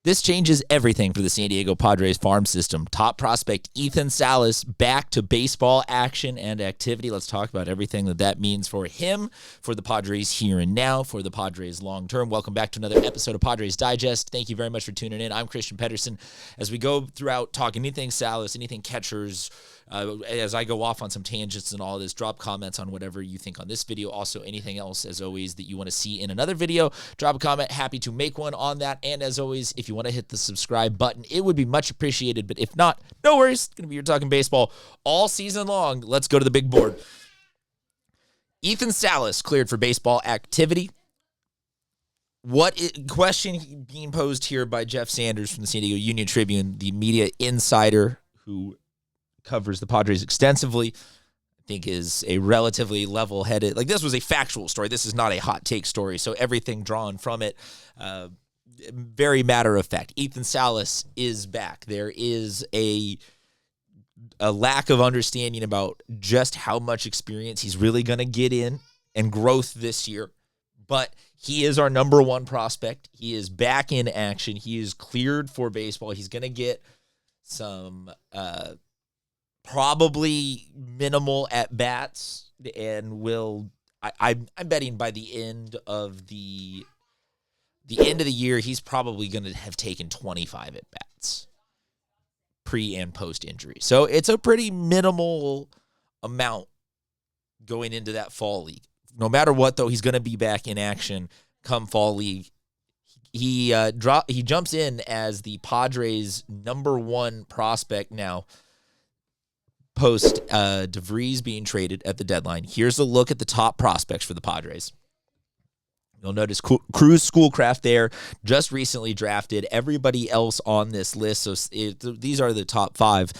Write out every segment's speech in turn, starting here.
This changes everything for the San Diego Padres farm system. Top prospect Ethan Salas back to baseball action and activity. Let's talk about everything that means for him, for the Padres here and now, for the Padres long term. Welcome back to another episode of Padres Digest. Thank you very much for tuning in. I'm Christian Pedersen. As we go throughout talking anything Salas, anything catchers, as I go off on some tangents and all this, drop comments on whatever you think on this video. Also, anything else, as always, that you want to see in another video, drop a comment. Happy to make one on that. And as always, if you want to hit the subscribe button, it would be much appreciated. But if not, no worries. It's going to be your Talking Baseball all season long. Let's go to the big board. Ethan Salas cleared for baseball activity. Question being posed here by Jeff Sanders from the San Diego Union Tribune, the media insider who covers the Padres extensively, I think is a relatively level-headed, this was a factual story. This is not a hot take story, so everything drawn from it, very matter of fact. Ethan Salas is back. There is a lack of understanding about just how much experience he's really going to get in and growth this year, but he is our number one prospect. He is back in action. He is cleared for baseball. He's going to get some probably minimal at bats, and I'm betting by the end of the year he's probably going to have taken 25 at bats pre and post injury. So it's a pretty minimal amount going into that fall league. No matter what, though, he's going to be back in action come fall league. He jumps in as the Padres' number one prospect now, post DeVries being traded at the deadline. Here's a look at the top prospects for the Padres. You'll notice Cruz Schoolcraft there, just recently drafted. Everybody else on this list, so these are the top five.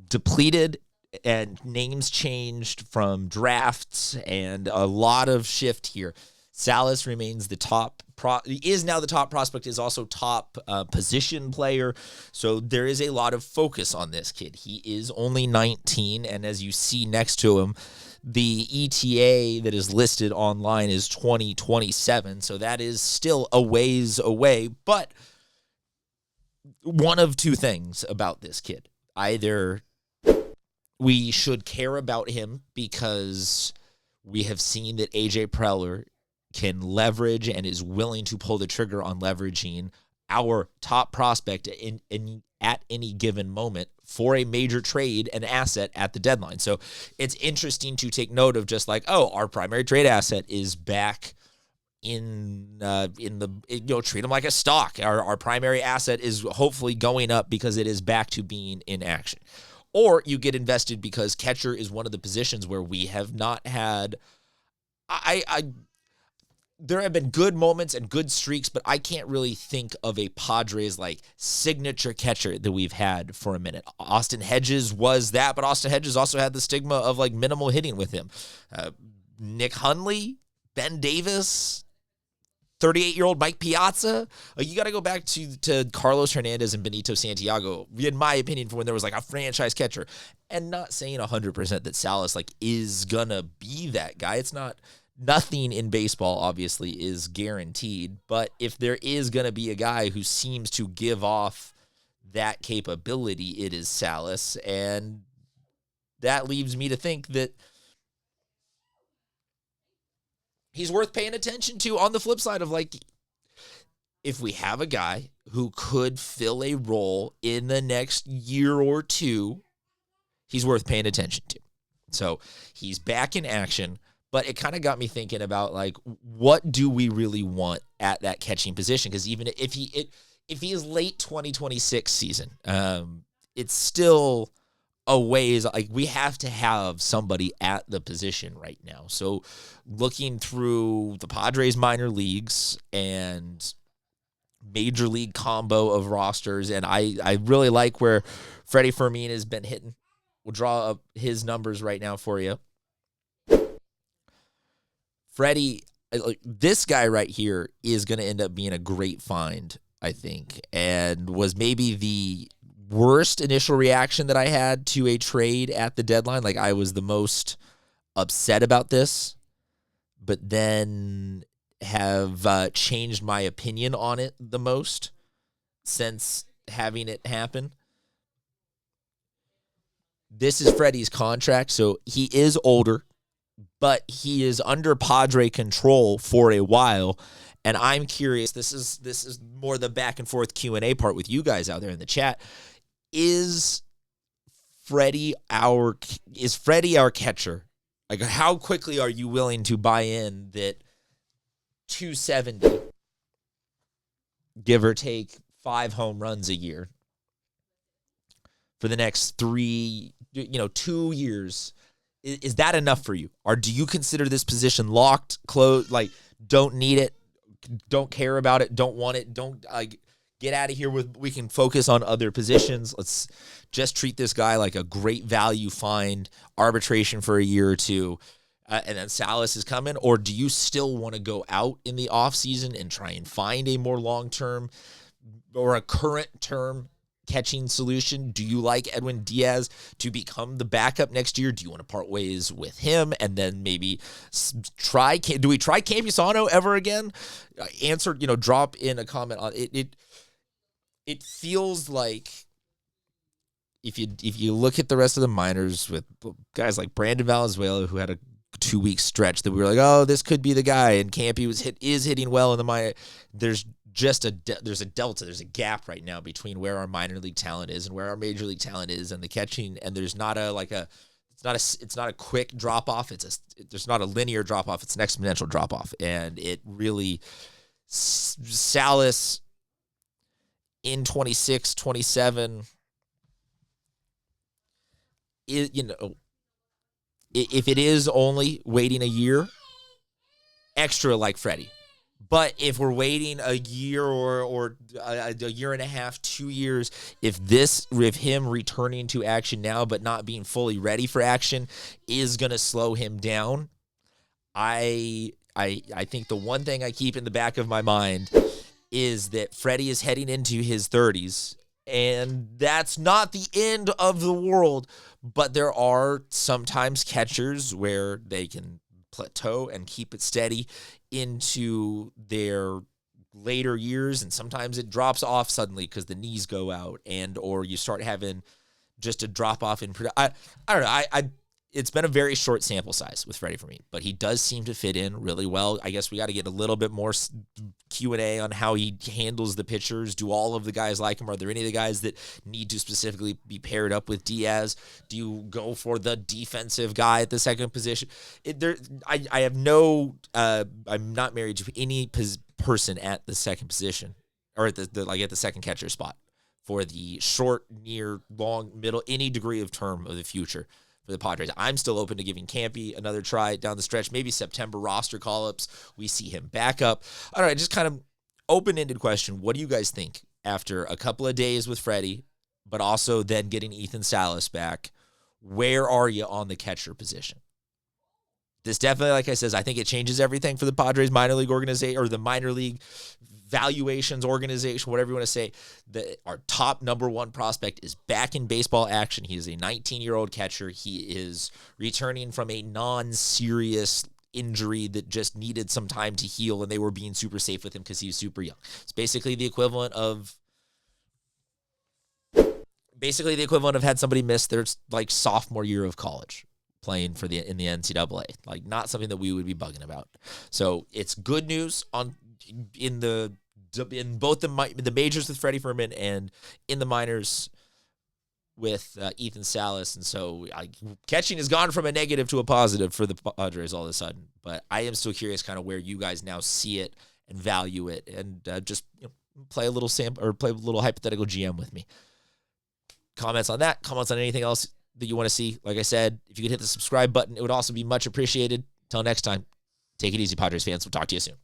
Depleted and names changed from drafts and a lot of shift here. Salas remains the top. Is now the top prospect, is also top position player. So there is a lot of focus on this kid. He is only 19, and as you see next to him, the ETA that is listed online is 2027. So that is still a ways away. But one of two things about this kid. Either we should care about him because we have seen that AJ Preller can leverage and is willing to pull the trigger on leveraging our top prospect at any given moment for a major trade and asset at the deadline. So it's interesting to take note of just our primary trade asset is back in treat him like a stock. Our primary asset is hopefully going up because it is back to being in action. Or you get invested because catcher is one of the positions where we have not had there have been good moments and good streaks, but I can't really think of a Padres signature catcher that we've had for a minute. Austin Hedges was that, but Austin Hedges also had the stigma of minimal hitting with him. Nick Hundley, Ben Davis, 38-year-old Mike Piazza. You got to go back to Carlos Hernandez and Benito Santiago, in my opinion, for when there was a franchise catcher. And not saying 100% that Salas is gonna be that guy. It's not. Nothing in baseball, obviously, is guaranteed, but if there is going to be a guy who seems to give off that capability, it is Salas, and that leaves me to think that he's worth paying attention to on the flip side of, if we have a guy who could fill a role in the next year or two, he's worth paying attention to. So he's back in action. But it kind of got me thinking about what do we really want at that catching position? Because even if he is late 2026 season, it's still a ways. We have to have somebody at the position right now. So looking through the Padres minor leagues and major league combo of rosters, and I really like where Freddy Fermin has been hitting. We'll draw up his numbers right now for you. Freddy, this guy right here is going to end up being a great find, I think, and was maybe the worst initial reaction that I had to a trade at the deadline. I was the most upset about this, but then have changed my opinion on it the most since having it happen. This is Freddy's contract, so he is older, but he is under Padre control for a while. And I'm curious, this is more the back and forth Q&A part with you guys out there in the chat. Is Freddy our catcher? Like, how quickly are you willing to buy in that 270, give or take 5 home runs a year for the next 2 years, is that enough for you? Or do you consider this position locked, closed, like, don't need it, don't care about it, don't want it, don't get out of here we can focus on other positions. Let's just treat this guy like a great value find, arbitration for a year or two, and then Salas is coming? Or do you still want to go out in the offseason and try and find a more long-term or a current-term catching solution? Do you like Edwin Diaz to become the backup next year? Do you want to part ways with him and then maybe do we try Campusano ever again? Drop in a comment on it. It feels like if you look at the rest of the minors with guys like Brandon Valenzuela, who had a 2-week stretch that we were like, oh, this could be the guy, and Campy is hitting well in the minor. There's a delta, there's a gap right now between where our minor league talent is and where our major league talent is, and the catching. And there's not it's not a quick drop off. There's not a linear drop off. It's an exponential drop off, and it really Salas in 26, 27 is, if it is only waiting a year, extra like Freddy. But if we're waiting a year or a year and a half, 2 years, if him returning to action now but not being fully ready for action is going to slow him down, I think the one thing I keep in the back of my mind is that Freddy is heading into his 30s, and that's not the end of the world, but there are sometimes catchers where they can plateau and keep it steady into their later years, and sometimes it drops off suddenly because the knees go out or you start having just a drop off in I don't know. It's been a very short sample size with Freddy for me, but he does seem to fit in really well. I guess we got to get a little bit more Q&A on how he handles the pitchers. Do all of the guys like him? Are there any of the guys that need to specifically be paired up with Diaz? Do you go for the defensive guy at the second position? I'm not married to any person at the second position or at the second catcher spot for the short, near, long, middle, any degree of term of the future for the Padres. I'm still open to giving Campy another try down the stretch. Maybe September roster call-ups, we see him back up. I don't know, just kind of open-ended question. What do you guys think after a couple of days with Freddy, but also then getting Ethan Salas back? Where are you on the catcher position? This definitely, like I said, I think it changes everything for the Padres minor league organization, or the minor league valuations organization, whatever you want to say. Our top number one prospect is back in baseball action. He is a 19-year-old catcher. He is returning from a non-serious injury that just needed some time to heal, and they were being super safe with him because he was super young. It's basically the equivalent of had somebody miss their sophomore year of college playing in the NCAA. Not something that we would be bugging about. So it's good news in both the majors with Freddie Fermin and in the minors with Ethan Salas. And so catching has gone from a negative to a positive for the Padres all of a sudden. But I am still curious kind of where you guys now see it and value it, and just play a little sample or play a little hypothetical GM with me. Comments on that, comments on anything else that you want to see. Like I said, if you could hit the subscribe button, it would also be much appreciated. Till next time, take it easy, Padres fans. We'll talk to you soon.